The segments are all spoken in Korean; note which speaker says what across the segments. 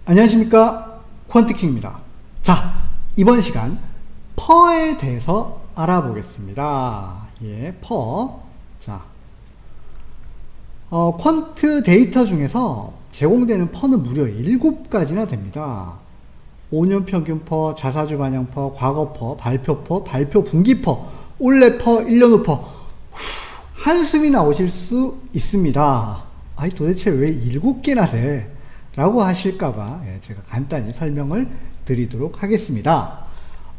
Speaker 1: 안녕하십니까, 퀀트킹입니다. 자, 이번 시간 퍼에 대해서 알아보겠습니다. 퍼. 자, 퀀트 데이터 중에서 제공되는 퍼는 무려 7가지나 됩니다. 5년 평균 퍼, 자사주 반영 퍼, 과거 퍼, 발표 퍼, 발표 분기 퍼, 올해 퍼, 1년 후 퍼. 한숨이 나오실 수 있습니다. 아니, 도대체 왜 7개나 돼? 라고 하실까봐 제가 간단히 설명을 드리도록 하겠습니다.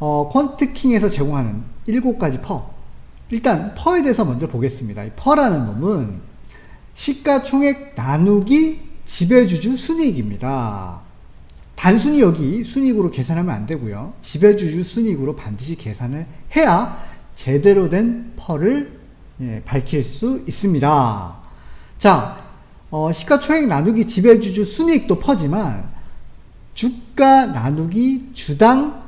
Speaker 1: 퀀트킹에서 제공하는 7가지 퍼. 일단 퍼에 대해서 먼저 보겠습니다. 이 퍼라는 놈은 시가총액 나누기 지배주주 순이익입니다. 단순히 여기 순이익으로 계산하면 안 되고요. 지배주주 순이익으로 반드시 계산을 해야 제대로 된 퍼를 밝힐 수 있습니다. 자, 시가총액 나누기 지배주주 순이익도 퍼지만 주가 나누기 주당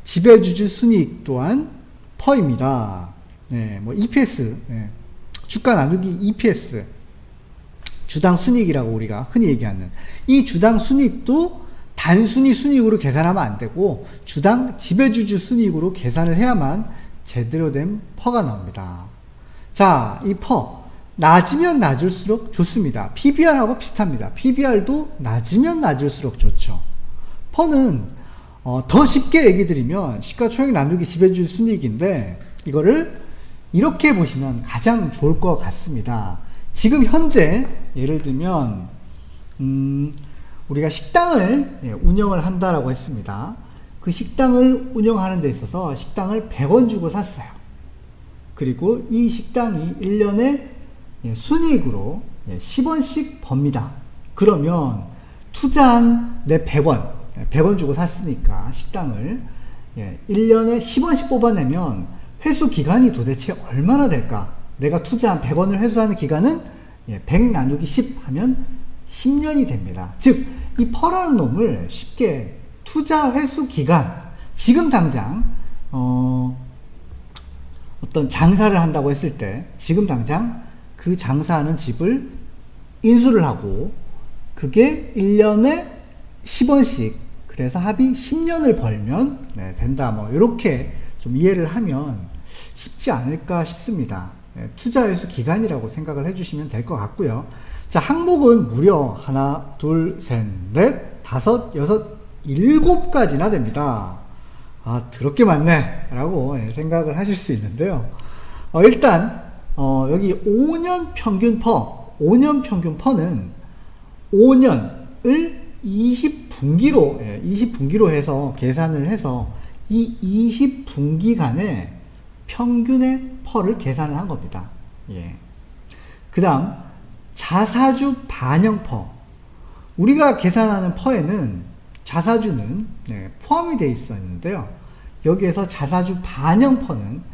Speaker 1: 지배주주 순이익 또한 퍼입니다. EPS, 주가 나누기 EPS, 주당 순이익이라고 우리가 흔히 얘기하는 이 주당 순이익도 단순히 순이익으로 계산하면 안 되고 주당 지배주주 순이익으로 계산을 해야만 제대로 된 퍼가 나옵니다. 자, 이 퍼 낮으면 낮을수록 좋습니다. PBR하고 비슷합니다. PBR도 낮으면 낮을수록 좋죠. 퍼는 더 쉽게 얘기 드리면 시가총액 나누기 지배주주 순이익인데 이거를 이렇게 보시면 가장 좋을 것 같습니다. 지금 현재 예를 들면 우리가 식당을 운영을 한다라고 했습니다. 그 식당을 운영하는 데 있어서 식당을 100원 주고 샀어요. 그리고 이 식당이 1년에 순이익으로 10원씩 법니다. 그러면 투자한 내 100원 주고 샀으니까 식당을 1년에 10원씩 뽑아내면 회수 기간이 도대체 얼마나 될까? 내가 투자한 100원을 회수하는 기간은 100 나누기 10 하면 10년이 됩니다. 즉, 이 퍼라는 놈을 쉽게 투자 회수 기간, 지금 당장 어떤 장사를 한다고 했을 때 지금 당장 그 장사하는 집을 인수를 하고 그게 1년에 10원씩 그래서 합이 10년을 벌면 된다. 이렇게 좀 이해를 하면 쉽지 않을까 싶습니다. 투자 회수 기간이라고 생각을 해주시면 될 것 같고요. 자, 항목은 무려 하나, 둘, 셋, 넷, 다섯, 여섯, 7가지나 됩니다. 아, 더럽게 많네 라고 생각을 하실 수 있는데요. 일단 여기 5년 평균 퍼, 5년 평균 퍼는 5년을 20분기로 해서 계산을 해서 이 20분기간의 평균의 퍼를 계산을 한 겁니다. 그 다음 자사주 반영 퍼. 우리가 계산하는 퍼에는 자사주는 포함이 되어 있었는데요. 여기에서 자사주 반영 퍼는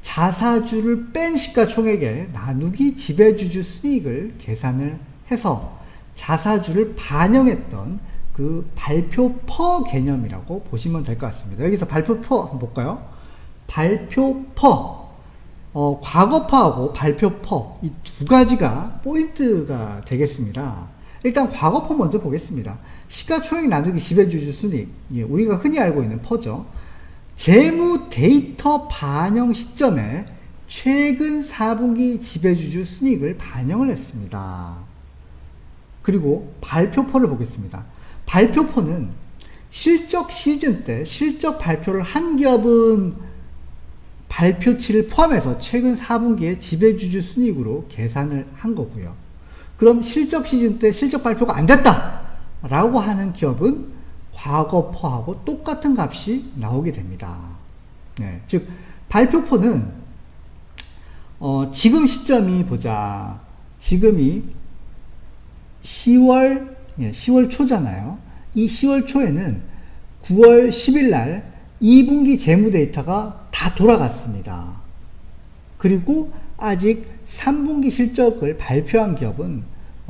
Speaker 1: 자사주를 뺀 시가총액에 나누기 지배주주 순이익을 계산을 해서 자사주를 반영했던 그 발표 퍼 개념이라고 보시면 될 것 같습니다. 여기서 발표 퍼 한번 볼까요? 발표 퍼, 과거 퍼하고 발표 퍼, 이 2가지가 포인트가 되겠습니다. 일단 과거 퍼 먼저 보겠습니다. 시가총액 나누기 지배주주 순이익, 우리가 흔히 알고 있는 퍼죠. 재무 데이터 반영 시점에 최근 4분기 지배주주 순이익을 반영을 했습니다. 그리고 발표퍼를 보겠습니다. 발표퍼는 실적 시즌 때 실적 발표를 한 기업은 발표치를 포함해서 최근 4분기의 지배주주 순이익으로 계산을 한 거고요. 그럼 실적 시즌 때 실적 발표가 안 됐다 라고 하는 기업은 과거퍼하고 똑같은 값이 나오게 됩니다. 즉 발표퍼는 지금 시점이 보자. 지금이 10월 초잖아요. 이 10월 초에는 9월 10일 날 2분기 재무 데이터가 다 돌아갔습니다. 그리고 아직 3분기 실적을 발표한 기업은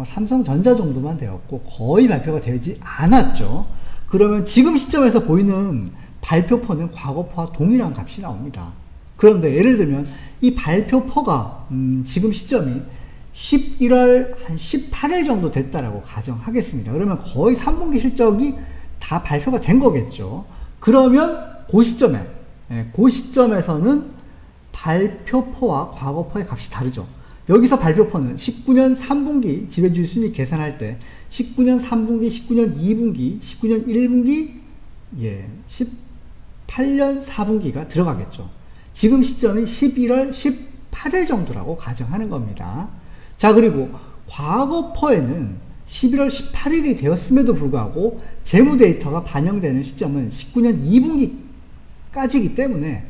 Speaker 1: 삼성전자 정도만 되었고 거의 발표가 되지 않았죠. 그러면 지금 시점에서 보이는 발표퍼는 과거퍼와 동일한 값이 나옵니다. 그런데 예를 들면 이 발표퍼가 지금 시점이 11월 한 18일 정도 됐다라고 가정하겠습니다. 그러면 거의 3분기 실적이 다 발표가 된 거겠죠. 그러면 그 시점에, 그 시점에서는 발표포와 과거포의 값이 다르죠. 여기서 발표포는 19년 3분기 지배주주 순이익 계산할 때 19년 3분기, 19년 2분기, 19년 1분기, 18년 4분기가 들어가겠죠. 지금 시점이 11월 18일 정도라고 가정하는 겁니다. 자, 그리고 과거포에는 11월 18일이 되었음에도 불구하고 재무 데이터가 반영되는 시점은 19년 2분기까지이기 때문에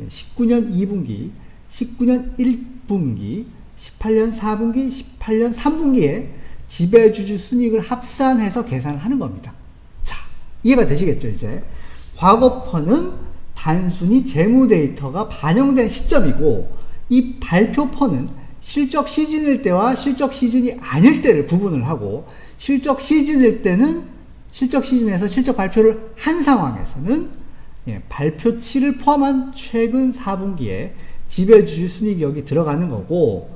Speaker 1: 19년 2분기, 19년 1분기, 18년 4분기, 18년 3분기에 지배주주 순이익을 합산해서 계산을 하는 겁니다. 자, 이해가 되시겠죠, 이제? 과거포는 단순히 재무 데이터가 반영된 시점이고, 이 발표포는 실적 시즌일 때와 실적 시즌이 아닐 때를 구분을 하고, 실적 시즌일 때는 실적 시즌에서 실적 발표를 한 상황에서는 발표치를 포함한 최근 4분기에 지배주주 순이익이 여기 들어가는 거고,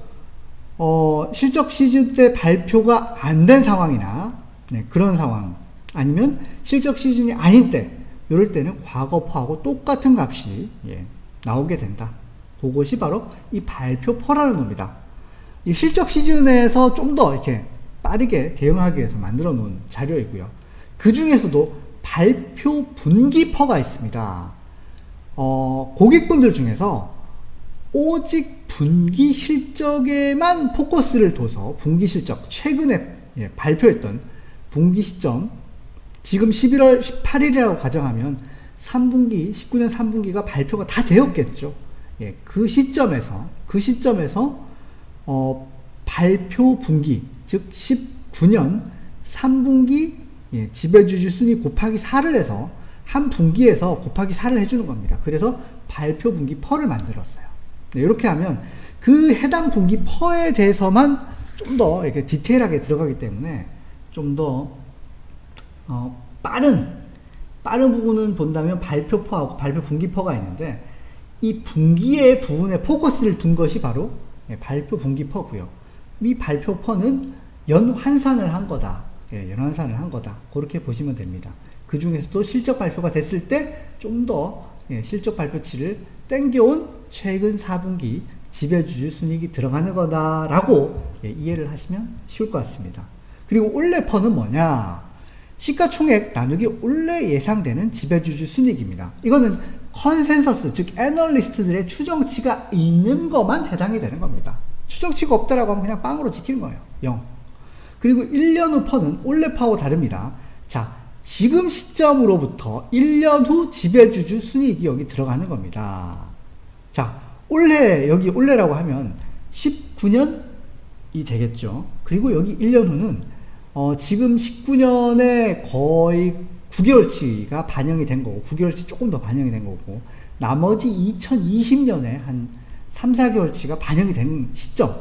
Speaker 1: 실적 시즌 때 발표가 안 된 상황이나 그런 상황, 아니면 실적 시즌이 아닌 때, 이럴 때는 과거포하고 똑같은 값이 나오게 된다. 그것이 바로 이 발표포라는 겁니다. 이 실적 시즌에서 좀 더 이렇게 빠르게 대응하기 위해서 만들어 놓은 자료이고요. 그 중에서도 발표 분기퍼가 있습니다. 고객분들 중에서 오직 분기 실적에만 포커스를 둬서 분기 실적, 최근에 발표했던 분기 시점, 지금 11월 18일이라고 가정하면 3분기, 19년 3분기가 발표가 다 되었겠죠. 그 시점에서 발표 분기, 즉 19년 3분기 지배주주 순위 곱하기 4를 해서 한 분기에서 곱하기 4를 해주는 겁니다. 그래서 발표 분기 퍼를 만들었어요. 이렇게 하면 그 해당 분기 퍼에 대해서만 좀 더 이렇게 디테일하게 들어가기 때문에 좀 더 빠른 부분은 본다면 발표퍼하고 발표 분기퍼가 있는데, 이 분기의 부분에 포커스를 둔 것이 바로 발표 분기퍼고요. 이 발표퍼는 연환산을 한 거다. 연환산을 한 거다. 그렇게 보시면 됩니다. 그 중에서도 실적 발표가 됐을 때 좀 더 실적 발표치를 땡겨온 최근 4분기 지배주주 순이익이 들어가는 거다라고 이해를 하시면 쉬울 것 같습니다. 그리고 올해퍼는 뭐냐? 시가총액 나누기 올해 예상되는 지배주주 순이익입니다. 이거는 컨센서스, 즉 애널리스트들의 추정치가 있는 것만 해당이 되는 겁니다. 추정치가 없다라고 하면 그냥 빵으로 지키는 거예요. 0. 그리고 1년 후 퍼는 올해 퍼하고 다릅니다. 자, 지금 시점으로부터 1년 후 지배주주 순이익이 여기 들어가는 겁니다. 자, 올해, 여기 올해라고 하면 19년이 되겠죠. 그리고 여기 1년 후는 지금 19년에 거의 9개월치가 반영이 된 거고, 9개월치 조금 더 반영이 된 거고, 나머지 2020년에 한 3, 4개월치가 반영이 된 시점,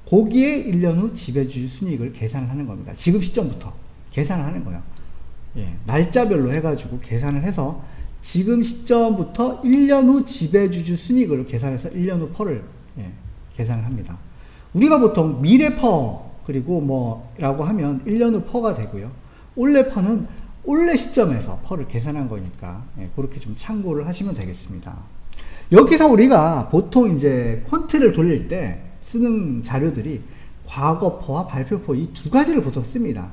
Speaker 1: 거기에 1년 후 지배주주 순이익을 계산을 하는 겁니다. 지금 시점부터 계산을 하는 거예요. 날짜별로 해가지고 계산을 해서 지금 시점부터 1년 후 지배주주 순이익을 계산해서 1년 후 퍼를 계산을 합니다. 우리가 보통 미래 퍼 그리고 뭐라고 하면 1년 후 퍼가 되고요. 올해 퍼는 올해 시점에서 퍼를 계산한 거니까 그렇게 좀 참고를 하시면 되겠습니다. 여기서 우리가 보통 이제 퀀트를 돌릴 때 쓰는 자료들이 과거퍼와 발표퍼 이 두 가지를 보통 씁니다.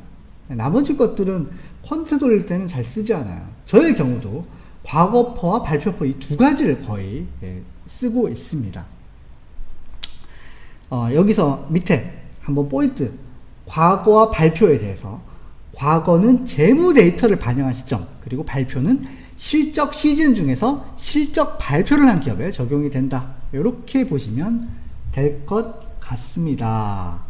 Speaker 1: 나머지 것들은 퀀트 돌릴 때는 잘 쓰지 않아요. 저의 경우도 과거퍼와 발표퍼 이 두 가지를 거의 쓰고 있습니다. 여기서 밑에 한번 포인트, 과거와 발표에 대해서, 과거는 재무 데이터를 반영한 시점, 그리고 발표는 실적 시즌 중에서 실적 발표를 한 기업에 적용이 된다. 이렇게 보시면 될 것 같습니다.